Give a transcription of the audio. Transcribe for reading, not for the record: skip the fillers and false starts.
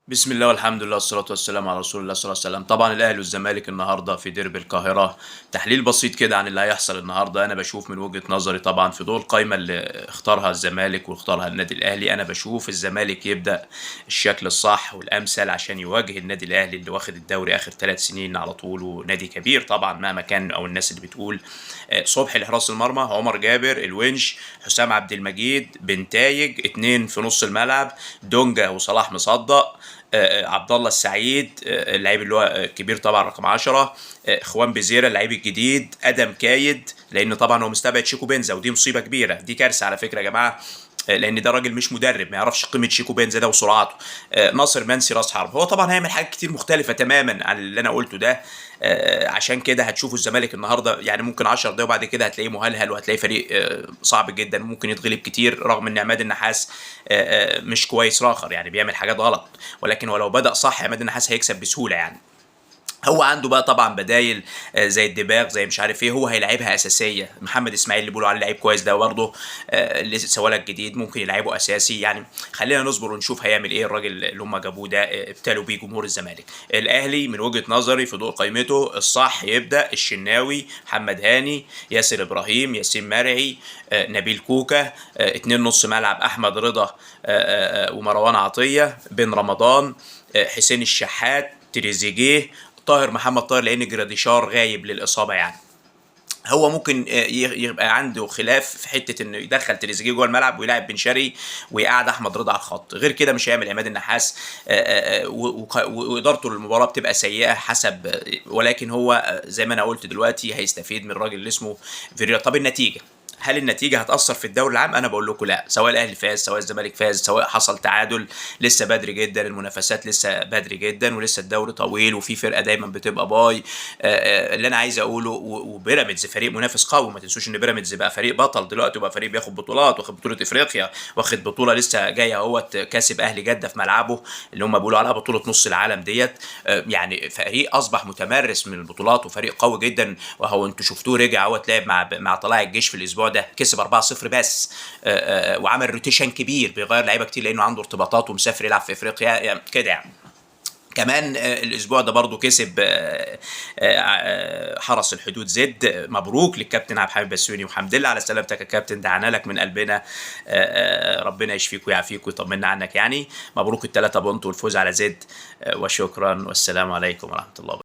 بسم الله والحمد لله والصلاة والسلام على رسول الله صلى الله عليه وسلم. طبعا الأهلي والزمالك النهارده في ديربي القاهرة. تحليل بسيط كده عن اللي هيحصل النهارده. أنا بشوف من وجهة نظري طبعا في ضوء القايمة اللي اختارها الزمالك واختارها النادي الأهلي، أنا بشوف الزمالك يبدأ الشكل الصح والأمثل عشان يواجه النادي الأهلي اللي واخد الدوري آخر 3 سنين على طول، ونادي كبير طبعا مهما كان، أو الناس اللي بتقول صبحي لحراس المرمى، عمر جابر، الونش، حسام عبد المجيد، بنتايج، اتنين في نص الملعب، دونجا وصلاح مصدق، عبد الله السعيد، اللعيب اللي هو كبير طبعا رقم 10، اخوان بزيره اللعيب الجديد، ادم كايد، لان طبعا هو مستبعد شيكو بنزا، ودي مصيبه كبيره، دي كارثه على فكره يا جماعه، لان ده راجل مش مدرب، ما يعرفش قيمه شيكو بنزا ده وسرعاته. ناصر منسي راس حرب، هو طبعا هيعمل حاجات كتير مختلفه تماما عن اللي انا قلته ده. عشان كده هتشوفوا الزمالك النهارده يعني ممكن 10 دقايق وبعد كده هتلاقيه مهلهل، وهتلاقيه فريق صعب جدا، ممكن يتغلب كتير، رغم ان عماد النحاس مش كويس راخر، يعني بيعمل حاجات غلط، ولكن ولو بدأ صح عماد النحاس هيكسب بسهوله يعني. هو عنده بقى طبعا بدايل زي الدباغ، زي مش عارف ايه، هو هيلعبها اساسيه. محمد اسماعيل اللي بيقولوا عليه لعيب كويس ده برضه لسه ولد جديد، ممكن يلعبه اساسي يعني. خلينا نصبر ونشوف هيعمل ايه الراجل اللي هم جابوه ده، ابتلوا بيه جمهور الزمالك. الاهلي من وجهه نظري في ضوء قائمته الصح يبدا الشناوي، محمد هاني، ياسر ابراهيم، ياسين مرعي، نبيل كوكا، اتنين نص ملعب، احمد رضا ومروان عطيه، بن رمضان، حسين الشحات، تريزيجيه، طاهر محمد طاهر، لان جراديشار غايب للاصابه يعني. هو ممكن يبقى عنده خلاف في حته انه يدخل تريزيجيه جوه الملعب ويلعب بن شرقي ويقعد احمد رضا على الخط، غير كده مش هيعمل عماد النحاس. وادارته للمباراه بتبقى سيئه حسب، ولكن هو زي ما انا قلت دلوقتي هيستفيد من الراجل اللي اسمه فيريرا. طب النتيجه، هل النتيجه هتاثر في الدوري العام؟ انا بقول لكم لا، سواء الاهلي فاز سواء الزمالك فاز سواء حصل تعادل، لسه بدري جدا، المنافسات لسه بدري جدا، ولسه الدوري طويل، وفي فرقه دايما بتبقى باي. اللي انا عايز اقوله، وبيراميدز فريق منافس قوي، ما تنسوش ان بيراميدز بقى فريق بطل دلوقتي، وبقى فريق بياخد بطولات، واخد بطوله افريقيا، واخد بطوله لسه جايه اهوت، كاسب اهلي جده في ملعبه اللي هم بيقولوا عليها بطوله نص العالم ديت. يعني فريق اصبح متمرس من البطولات، وفريق قوي جدا، وهو انتوا شفتوه رجع اهوت لعب مع طلائع الجيش في الاسبوع ده، كسب 4-0 بس. وعمل روتيشن كبير، بيغير لعيبه كتير لانه عنده ارتباطات ومسافر يلعب في افريقيا يعني كده يعني. كمان الاسبوع ده برضو كسب حرس الحدود زد. مبروك للكابتن عبد الحميد بسيوني، وحمد لله على سلامتك يا كابتن، دعانا لك من قلبنا. ربنا يشفيك ويعافيك ويطمنا عنك يعني. مبروك ال3 بونت والفوز على زد، وشكرا والسلام عليكم ورحمه الله وبركاته.